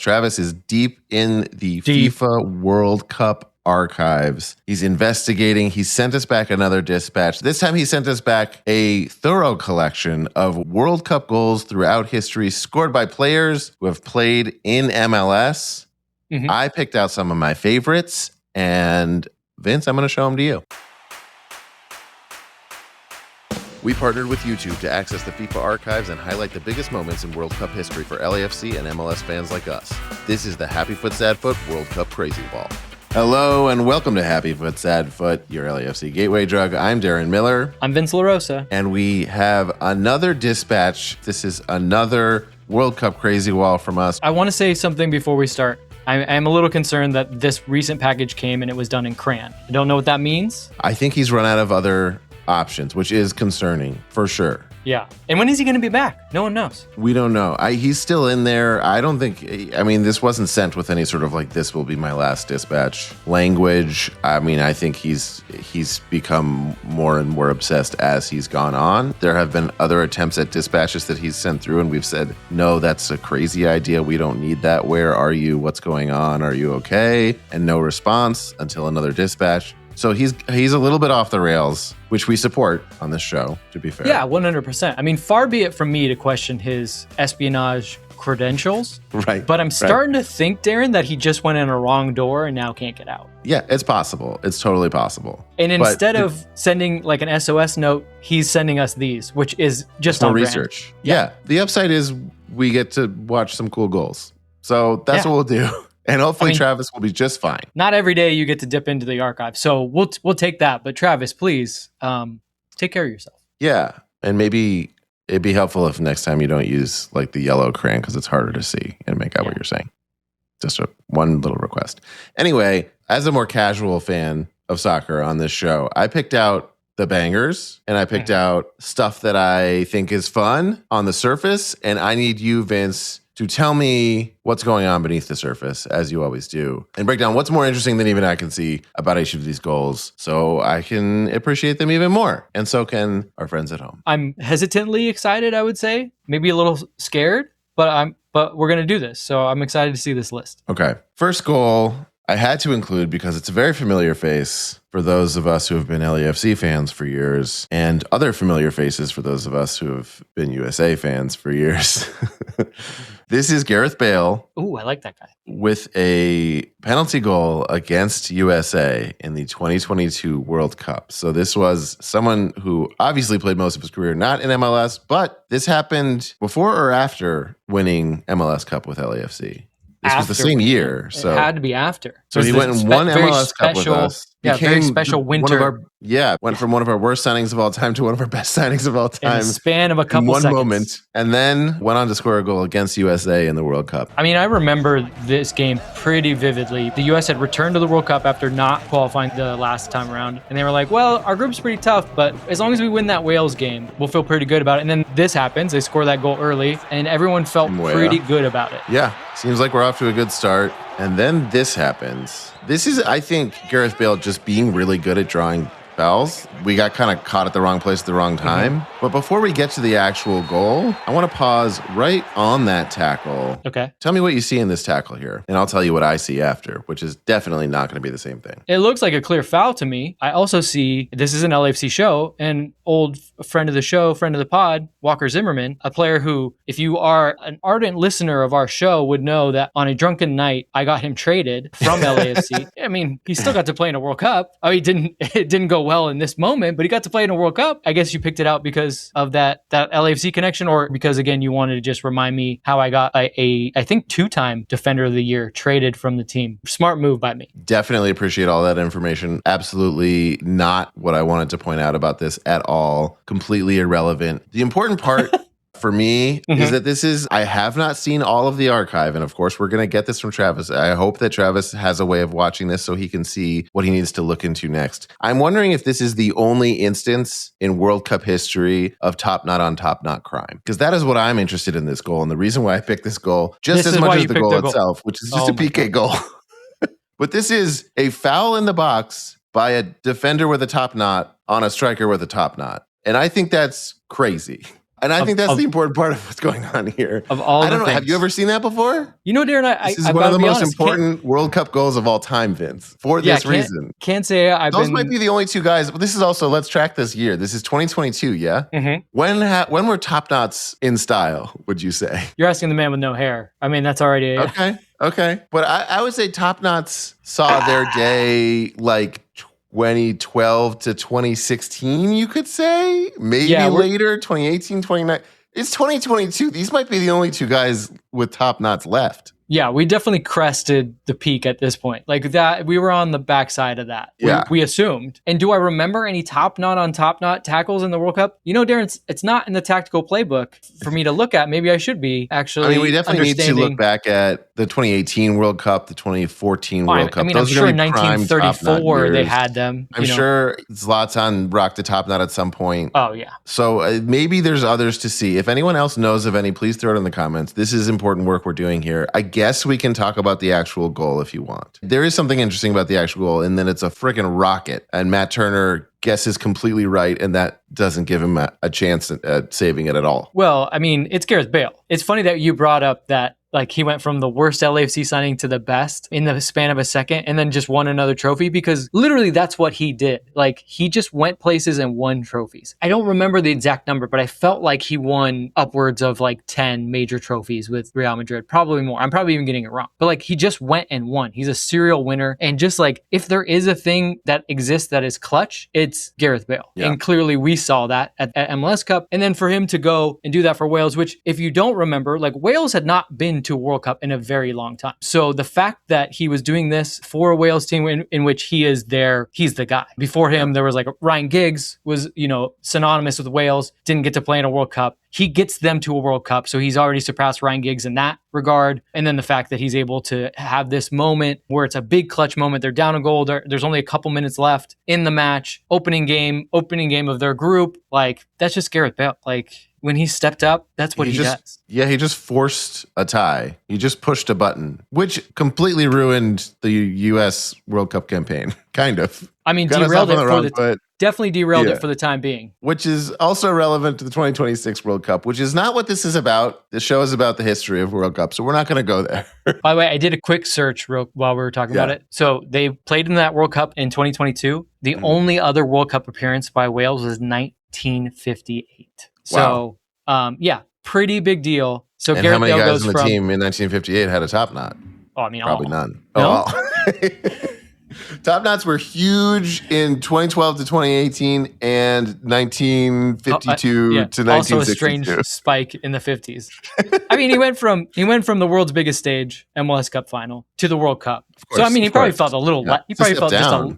Travis is deep in the Deep. FIFA World Cup archives. He's investigating. He sent us back another dispatch. This time he sent us back a thorough collection of World Cup goals throughout history scored by players who have played in MLS. I picked out some of my favorites, and Vince, I'm going to show them to you. We partnered with YouTube to access the FIFA archives and highlight the biggest moments in World Cup history for LAFC and MLS fans like us. This is the Happy Foot Sad Foot World Cup Crazy Wall. Hello and welcome to Happy Foot Sad Foot, your LAFC gateway drug. I'm Darren Miller. I'm Vince LaRosa. And we have another dispatch. This is another World Cup Crazy Wall from us. I want to say something before we start. I'm a little concerned that this recent package came and it was done in crayon. I don't know what that means. I think he's run out of other options, which is concerning for sure. Yeah. And when is he going to be back? No one knows. We don't know. He's still in there. I don't think, this wasn't sent with any sort of like, this will be my last dispatch language. I think he's become more and more obsessed as he's gone on. There have been other attempts at dispatches that he's sent through, and we've said, no, that's a crazy idea. We don't need that. Where are you? What's going on? Are you okay? And no response until another dispatch. So he's a little bit off the rails, which we support on this show, to be fair. Yeah, 100%. Far be it from me to question his espionage credentials. Right. But I'm starting to think, Darren, that he just went in a wrong door and now can't get out. Yeah, it's possible. It's totally possible. And instead of sending like an SOS note, he's sending us these, which is just on research. Yeah. The upside is we get to watch some cool goals. So that's what we'll do. And hopefully Travis will be just fine. Not every day you get to dip into the archive. So we'll take that. But Travis, please take care of yourself. Yeah. And maybe it'd be helpful if next time you don't use like the yellow crayon because it's harder to see and make out what you're saying. Just one little request. Anyway, as a more casual fan of soccer on this show, I picked out the bangers and I picked out stuff that I think is fun on the surface. And I need you, Vince, to tell me what's going on beneath the surface, as you always do, and break down what's more interesting than even I can see about each of these goals so I can appreciate them even more. And so can our friends at home. I'm hesitantly excited, I would say. Maybe a little scared, but we're going to do this. So I'm excited to see this list. Okay. First goal I had to include because it's a very familiar face for those of us who have been LAFC fans for years, and other familiar faces for those of us who have been USA fans for years. This is Gareth Bale. Ooh, I like that guy. With a penalty goal against USA in the 2022 World Cup. So this was someone who obviously played most of his career not in MLS, but this happened before or after winning MLS Cup with LAFC. This was the same year. So it had to be after. So he went and won MLS Cup with us. Yeah, very special winter. Went from one of our worst signings of all time to one of our best signings of all time. In the span of a couple seconds. In one moment. And then went on to score a goal against USA in the World Cup. I remember this game pretty vividly. The US had returned to the World Cup after not qualifying the last time around. And they were like, well, our group's pretty tough, but as long as we win that Wales game, we'll feel pretty good about it. And then this happens. They score that goal early, and everyone felt pretty good about it. Yeah. Seems like we're off to a good start. And then this happens. This is, I think, Gareth Bale just being really good at drawing fouls. We got kind of caught at the wrong place at the wrong time. But before we get to the actual goal, I want to pause right on that tackle. Okay. Tell me what you see in this tackle here, and I'll tell you what I see after, which is definitely not going to be the same thing. It looks like a clear foul to me. I also see, this is an LAFC show, and old friend of the show, friend of the pod, Walker Zimmerman, a player who, if you are an ardent listener of our show, would know that on a drunken night, I got him traded from LAFC. He still got to play in a World Cup. It didn't go well in this moment, but he got to play in a World Cup. I guess you picked it out because of that LAFC connection, or because, again, you wanted to just remind me how I got I think, 2-time Defender of the Year traded from the team. Smart move by me. Definitely appreciate all that information. Absolutely not what I wanted to point out about this at all. Completely irrelevant. The important part for me is that I have not seen all of the archive. And of course, we're going to get this from Travis. I hope that Travis has a way of watching this so he can see what he needs to look into next. I'm wondering if this is the only instance in World Cup history of top-knot-on-top-knot crime. Because that is what I'm interested in this goal. And the reason why I picked this goal, just as much as the goal itself, which is just a PK goal. But this is a foul in the box by a defender with a top knot on a striker with a top knot. And I think that's crazy. And I think that's the important part of what's going on here. Of all I don't know. things. Have you ever seen that before? You know, Darren, this is one of the most important World Cup goals of all time, Vince, for this reason. Can't say Those might be the only two guys. But this is also, let's track this year. This is 2022, yeah? Mm-hmm. When were top knots in style, would you say? You're asking the man with no hair. I mean, that's already... Okay. But I would say top knots saw their day like 2012 to 2016, you could say. Maybe later, 2018, 2019. It's 2022. These might be the only two guys with top knots left. Yeah, we definitely crested the peak at this point. Like that, we were on the backside of that. Yeah. We assumed. And do I remember any top knot on top knot tackles in the World Cup? You know, Darren, it's not in the tactical playbook for me to look at. Maybe I should be actually. I mean, we definitely need to look back at the 2018 World Cup, the 2014 World Cup. I mean, I'm sure in 1934 they had them. I'm sure Zlatan rocked the top knot at some point. Oh, yeah. So maybe there's others to see. If anyone else knows of any, please throw it in the comments. This is important work we're doing here. I guess we can talk about the actual goal if you want. There is something interesting about the actual goal, and then it's a freaking rocket. And Matt Turner guesses completely right, and that doesn't give him a chance at saving it at all. Well, I mean, it's Gareth Bale. It's funny that you brought up that like he went from the worst LAFC signing to the best in the span of a second and then just won another trophy, because literally that's what he did. Like he just went places and won trophies. I don't remember the exact number, but I felt like he won upwards of like 10 major trophies with Real Madrid, probably more. I'm probably even getting it wrong, but like he just went and won. He's a serial winner. And just like, if there is a thing that exists that is clutch, it's Gareth Bale. Yeah. And clearly we saw that at MLS Cup. And then for him to go and do that for Wales, which if you don't remember, like Wales had not been to a World Cup in a very long time. So the fact that he was doing this for a Wales team in which he is there, he's the guy. Before him, there was like Ryan Giggs was, synonymous with Wales, didn't get to play in a World Cup. He gets them to a World Cup, so he's already surpassed Ryan Giggs in that regard. And then the fact that he's able to have this moment where it's a big clutch moment. They're down a goal. There's only a couple minutes left in the match. Opening game of their group. Like, that's just Gareth Bale. Like, when he stepped up, that's what he does. Yeah, he just forced a tie. He just pushed a button, which completely ruined the U.S. World Cup campaign, kind of. I mean, derailed it definitely derailed it for the time being. Which is also relevant to the 2026 World Cup, which is not what this is about. This show is about the history of World Cup, so we're not going to go there. By the way, I did a quick search while we were talking about it. So they played in that World Cup in 2022. The only other World Cup appearance by Wales was 1958. Wow. So, pretty big deal. So and Gareth how many Bale guys on the team in 1958 had a top knot? Oh, I mean, probably none. No? Top knots were huge in 2012 to 2018 and 1952 to 1962. Also a strange spike in the 50s. I mean, he went from the world's biggest stage, MLS Cup final, to the World Cup. So I mean, he probably felt a little he probably felt just a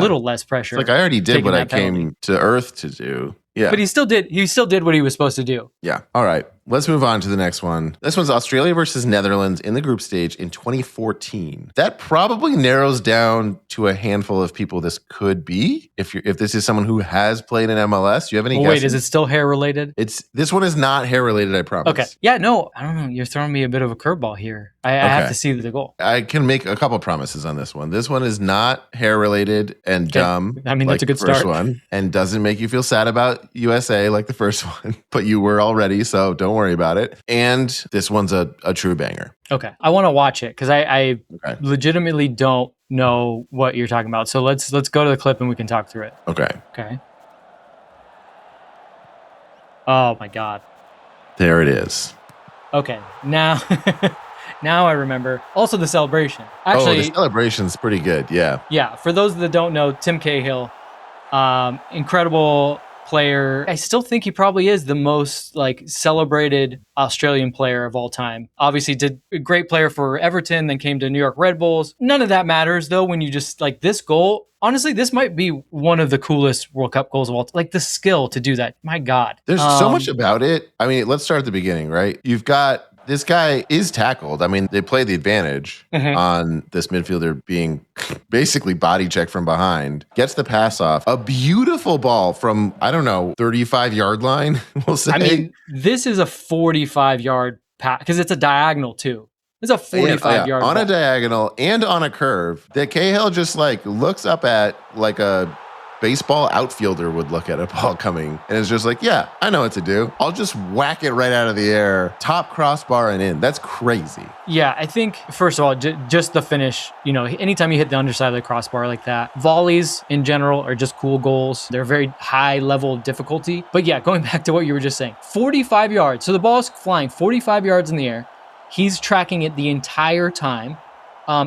little less pressure. It's like, I already did what I came to Earth to do. Yeah. But he still did what he was supposed to do. Yeah. All right. Let's move on to the next one. This one's Australia versus Netherlands in the group stage in 2014. That probably narrows down to a handful of people this could be. If this is someone who has played in MLS, do you have any guesses? Wait, is it still hair related? This one is not hair related, I promise. Okay. Yeah, no, I don't know. You're throwing me a bit of a curveball here. I have to see the goal. I can make a couple promises on this one. This one is not hair related and dumb. I mean, that's a good first start. One, and doesn't make you feel sad about USA like the first one, but you were already, so don't worry about it. And this one's a true banger. Okay. I want to watch it because I legitimately don't know what you're talking about. So let's go to the clip and we can talk through it. Okay. Oh my God. There it is. Okay. Now now I remember. Also the celebration. Actually, the celebration's pretty good. Yeah. Yeah. For those that don't know, Tim Cahill, incredible player. I still think he probably is the most celebrated Australian player of all time. Obviously did a great player for Everton, then came to New York Red Bulls. None of that matters though when you just this goal. Honestly, this might be one of the coolest World Cup goals of all time. The skill to do that. My God. There's so much about it. I mean, let's start at the beginning, right? You've got this guy is tackled. I mean, they play the advantage on this midfielder being basically body checked from behind. Gets the pass off. A beautiful ball from, 35-yard line, we'll say. I mean, this is a 45-yard pass because it's a diagonal too. It's a 45-yard on ball. A diagonal and on a curve that Cahill just looks up at like a baseball outfielder would look at a ball coming and it's just like, yeah, I know what to do. I'll just whack it right out of the air, top crossbar and in. That's crazy. Yeah, I think, first of all, just the finish, anytime you hit the underside of the crossbar like that, volleys in general are just cool goals. They're very high level of difficulty. But yeah, going back to what you were just saying, 45 yards. So the ball is flying 45 yards in the air. He's tracking it the entire time.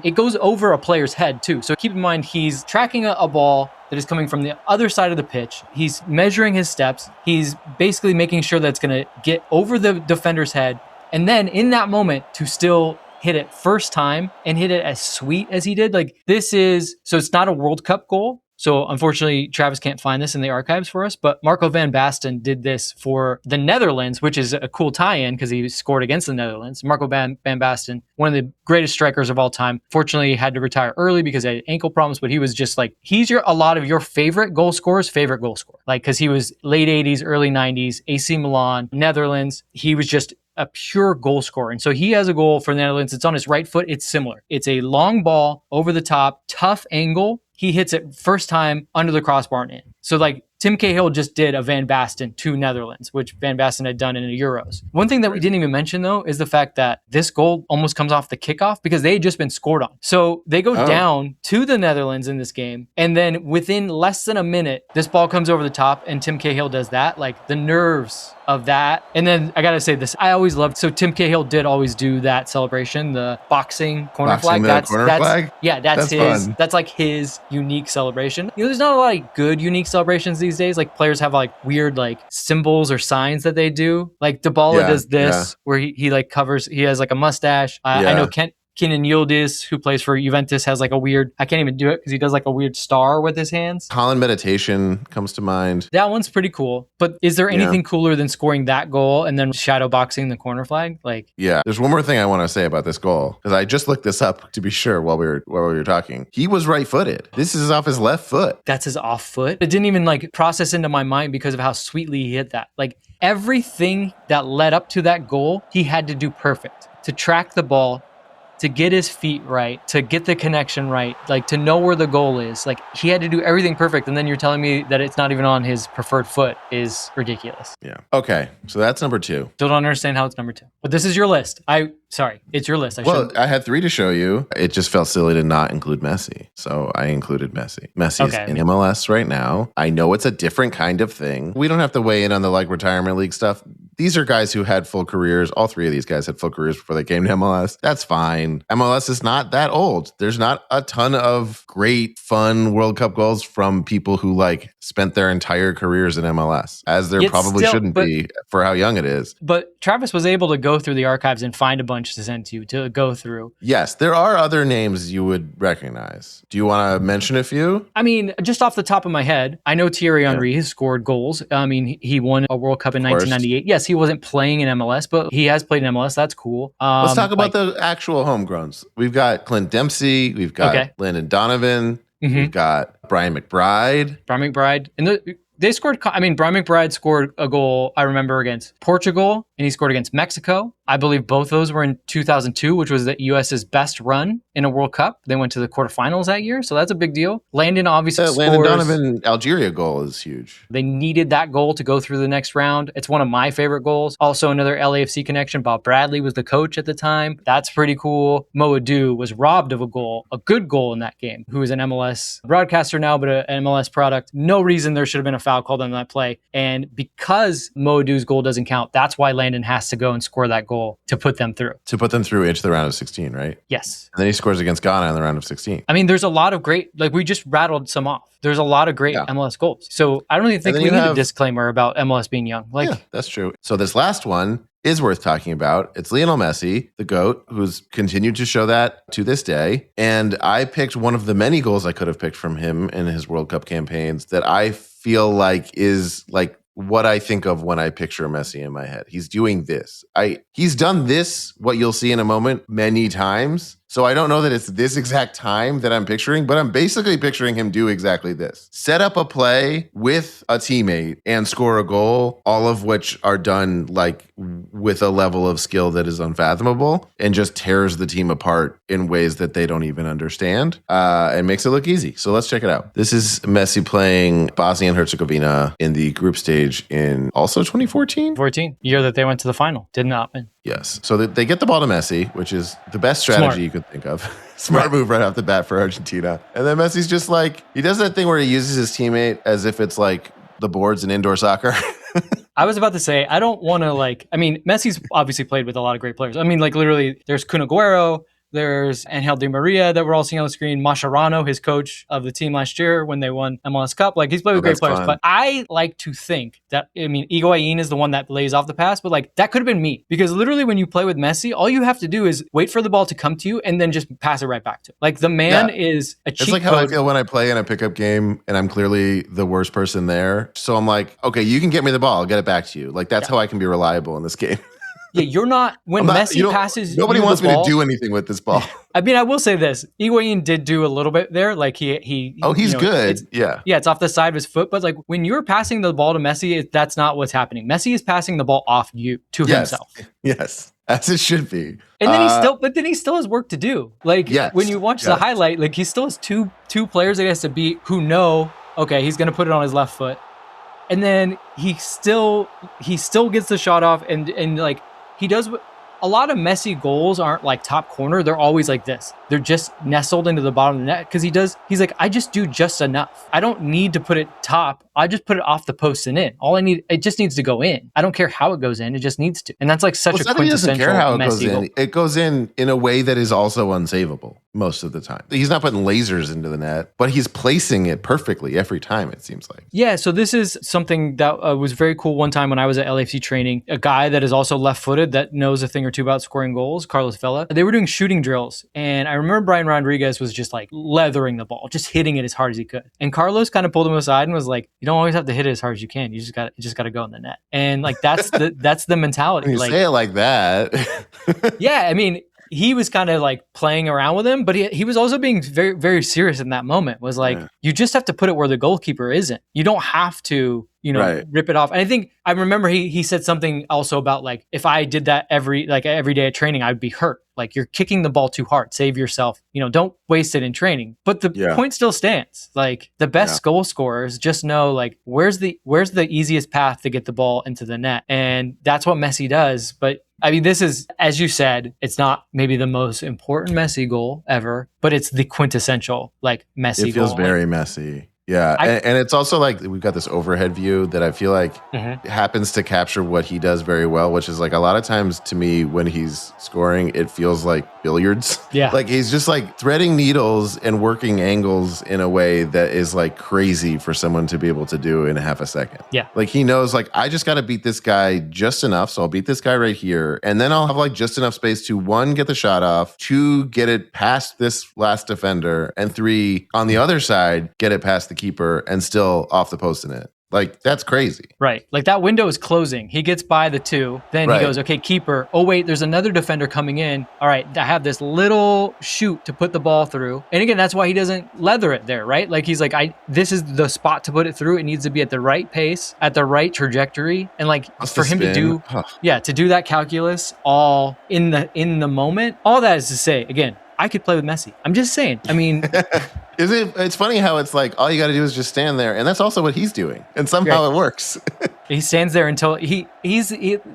It goes over a player's head too. So keep in mind, he's tracking a ball that is coming from the other side of the pitch. He's measuring his steps. He's basically making sure that it's going to get over the defender's head. And then in that moment to still hit it first time and hit it as sweet as he did. Like so it's not a World Cup goal. So unfortunately, Travis can't find this in the archives for us, but Marco van Basten did this for the Netherlands, which is a cool tie-in because he scored against the Netherlands. Marco van Basten, one of the greatest strikers of all time, fortunately had to retire early because he had ankle problems, but he was just like, he's a lot of your favorite goal scorer's favorite goal scorer. Like, because he was late 80s, early 90s, AC Milan, Netherlands. He was just a pure goal scorer. And so he has a goal for the Netherlands. It's on his right foot. It's similar. It's a long ball over the top, tough angle. He hits it first time under the crossbar and in. So like Tim Cahill just did a Van Basten to Netherlands, which Van Basten had done in the Euros. One thing that we didn't even mention though is the fact that this goal almost comes off the kickoff because they had just been scored on. So they go down to the Netherlands in this game. And then within less than a minute, this ball comes over the top and Tim Cahill does that. Like the nerves of that. And then I got to say this, I always loved, so Tim Cahill did always do that celebration, the boxing corner flag. Flag? Yeah, that's his, fun. that's like his unique celebration. There's not a lot of good unique celebrations these days. Like players have like weird like symbols or signs that they do. Like Dybala does this where he like covers, he has like a mustache. I know Kenan Yildiz, who plays for Juventus, has like a weird, I can't even do it because he does like a weird star with his hands. Colin Meditation comes to mind. That one's pretty cool. But is there anything cooler than scoring that goal and then shadow boxing the corner flag? There's one more thing I want to say about this goal because I just looked this up to be sure while we were talking. He was right-footed. This is off his left foot. That's his off foot. It didn't even like process into my mind because of how sweetly he hit that. Like everything that led up to that goal, he had to do perfect to track the ball, to get his feet right, to get the connection right, like to know where the goal is. Like he had to do everything perfect. And then you're telling me that it's not even on his preferred foot is ridiculous. Yeah. Okay. So that's number 2. Still don't understand how it's number 2. But this is your list. Sorry, it's your list. I had 3 to show you. It just felt silly to not include Messi. So I included Messi. Messi's in MLS right now. I know it's a different kind of thing. We don't have to weigh in on the like retirement league stuff. These are guys who had full careers. All 3 of these guys had full careers before they came to MLS. That's fine. MLS is not that old. There's not a ton of great, fun World Cup goals from people who like spent their entire careers in MLS, as there probably shouldn't be for how young it is. But Travis was able to go through the archives and find a bunch to send to you to go through. Yes, there are other names you would recognize. Do you want to mention a few? I mean, just off the top of my head, I know Thierry Henry has scored goals. I mean, he won a World Cup in 1998. Yes, he wasn't playing in MLS, but he has played in MLS. That's cool. Let's talk about the actual homegrowns. We've got Clint Dempsey. We've got Landon Donovan. Mm-hmm. We've got Brian McBride. And they scored, Brian McBride scored a goal, I remember, against Portugal, and he scored against Mexico. I believe both those were in 2002, which was the U.S.'s best run in a World Cup. They went to the quarterfinals that year, so that's a big deal. Landon obviously scores. Landon Donovan Algeria goal is huge. They needed that goal to go through the next round. It's one of my favorite goals. Also, another LAFC connection. Bob Bradley was the coach at the time. That's pretty cool. Mo Adu was robbed of a goal, a good goal in that game, who is an MLS broadcaster now, but an MLS product. No reason there should have been a foul called on that play. And because Mo Adu's goal doesn't count, that's why Landon has to go and score that goal to put them through. To put them through into the round of 16, right? Yes. And then he scores against Ghana in the round of 16. I mean, there's a lot of great, like we just rattled some off. There's a lot of great MLS goals. So I don't even think we need a disclaimer about MLS being young. Yeah, that's true. So this last one is worth talking about. It's Lionel Messi, the GOAT, who's continued to show that to this day. And I picked one of the many goals I could have picked from him in his World Cup campaigns that I feel like is like what I think of when I picture Messi in my head. He's doing this. He's done this, what you'll see in a moment, many times. So I don't know that it's this exact time that I'm picturing, but I'm basically picturing him do exactly this. Set up a play with a teammate and score a goal, all of which are done like with a level of skill that is unfathomable and just tears the team apart in ways that they don't even understand and makes it look easy. So let's check it out. This is Messi playing Bosnia and Herzegovina in the group stage in also 2014? 14, year that they went to the final. Did not win. Yes. So they get the ball to Messi, which is the best strategy you could think of. Smart move right off the bat for Argentina. And then Messi's just like, he does that thing where he uses his teammate as if it's like the boards in indoor soccer. I was about to say, I don't want to Messi's obviously played with a lot of great players. I mean, like literally, there's Kun Aguero, there's Angel Di Maria that we're all seeing on the screen, Mascherano, his coach of the team last year when they won MLS Cup. Like, he's played with great players. Fun. But I like to think that, Higuain is the one that lays off the pass, but like, that could have been me. Because literally when you play with Messi, all you have to do is wait for the ball to come to you and then just pass it right back to him. Like, the man is a cheat code. It's like how I feel when I play in a pickup game and I'm clearly the worst person there. So I'm like, okay, you can get me the ball, I'll get it back to you. Like, that's how I can be reliable in this game. Yeah, you're not, Messi passes nobody wants me to do anything with this ball. I will say this. Higuain did do a little bit there. Like he's good. Yeah, it's off the side of his foot. But like when you're passing the ball to Messi, that's not what's happening. Messi is passing the ball off you to himself. Yes, as it should be. And then he still has work to do. Like when you watch the highlight, like he still has two players that he has to beat who know, okay, he's going to put it on his left foot. And then he still gets the shot off and like, he does a lot of Messi goals aren't like top corner. They're always like this. They're just nestled into the bottom of the net because he's like, I just do just enough. I don't need to put it top. I just put it off the post and in. It just needs to go in. I don't care how it goes in. It just needs to. And that's like such a quintessential Messi goal. It goes in a way that is also unsavable most of the time. He's not putting lasers into the net, but he's placing it perfectly every time, it seems like. Yeah, so this is something that was very cool one time when I was at LAFC training. A guy that is also left-footed that knows a thing or two about scoring goals, Carlos Vela. They were doing shooting drills, and I remember Brian Rodriguez was just like leathering the ball, just hitting it as hard as he could. And Carlos kind of pulled him aside and was like, you don't always have to hit it as hard as you can. You just got to go in the net. And like that's the mentality. When you say it like that. Yeah, he was kind of like playing around with him, but he was also being very, very serious in that moment. Was like, you just have to put it where the goalkeeper isn't. You don't have to, rip it off. And I think I remember he said something also about like, if I did that every day at training, I'd be hurt. Like, you're kicking the ball too hard. Save yourself. Don't waste it in training. But the point still stands. Like, the best goal scorers just know like where's the easiest path to get the ball into the net, and that's what Messi does. But this is, as you said, it's not maybe the most important Messi goal ever, but it's the quintessential like Messi goal. It feels very Messi. Yeah, and it's also like we've got this overhead view that I feel like happens to capture what he does very well, which is like a lot of times to me when he's scoring, it feels like billiards. Yeah. Like he's just like threading needles and working angles in a way that is like crazy for someone to be able to do in half a second. Yeah. Like he knows like, I just got to beat this guy just enough. So I'll beat this guy right here. And then I'll have like just enough space to 1, get the shot off, 2, get it past this last defender, and 3, on the other side, get it past the keeper and still off the post in it. Like, that's crazy. Right. Like, that window is closing. He gets by the 2. Then he goes, okay, keeper. Oh, wait, there's another defender coming in. All right, I have this little shoot to put the ball through. And again, that's why he doesn't leather it there, right? Like, he's like, this is the spot to put it through. It needs to be at the right pace, at the right trajectory. And like, for him to do, to do that calculus all in the moment, all that is to say, again, I could play with Messi. I'm just saying. It's funny how it's like all you got to do is just stand there, and that's also what he's doing, and somehow it works. He stands there until he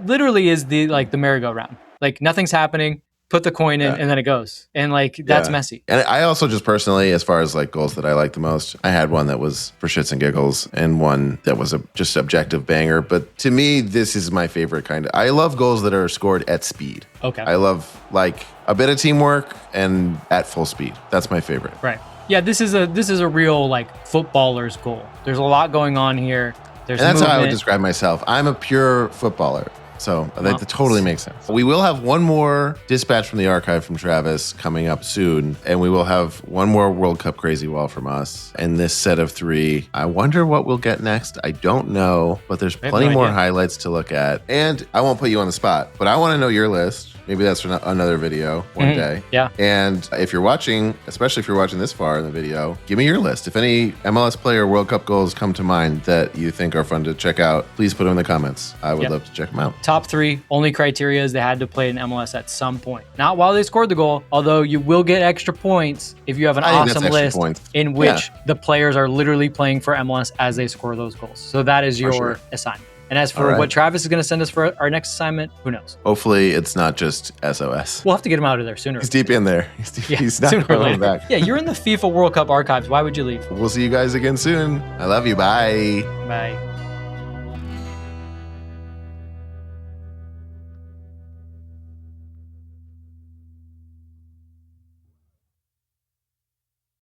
literally is the merry-go-round. Like, nothing's happening. Put the coin in, and then it goes. And like, that's Messi. And I also just personally, as far as like goals that I like the most, I had one that was for shits and giggles and one that was a just objective banger. But to me, this is my favorite kind of. I love goals that are scored at speed. Okay. I love like a bit of teamwork and at full speed. That's my favorite. Right. Yeah, this is a real like footballer's goal. There's a lot going on here. And that's how I would describe myself. I'm a pure footballer. So that totally makes sense. We will have one more dispatch from the archive from Travis coming up soon. And we will have one more World Cup crazy wall from us. And this set of 3, I wonder what we'll get next. I don't know, but there's plenty more highlights to look at. And I won't put you on the spot, but I want to know your list. Maybe that's for another video one day. Yeah. And if you're watching, especially if you're watching this far in the video, give me your list. If any MLS player World Cup goals come to mind that you think are fun to check out, please put them in the comments. I would love to check them out. Top 3, only criteria is they had to play in MLS at some point. Not while they scored the goal, although you will get extra points if you have an awesome list in which the players are literally playing for MLS as they score those goals. So that is your assignment. And as for what Travis is going to send us for our next assignment, who knows? Hopefully it's not just SOS. We'll have to get him out of there sooner. He's deep in there. He's not going back. Yeah, you're in the FIFA World Cup archives. Why would you leave? We'll see you guys again soon. I love you. Bye. Bye.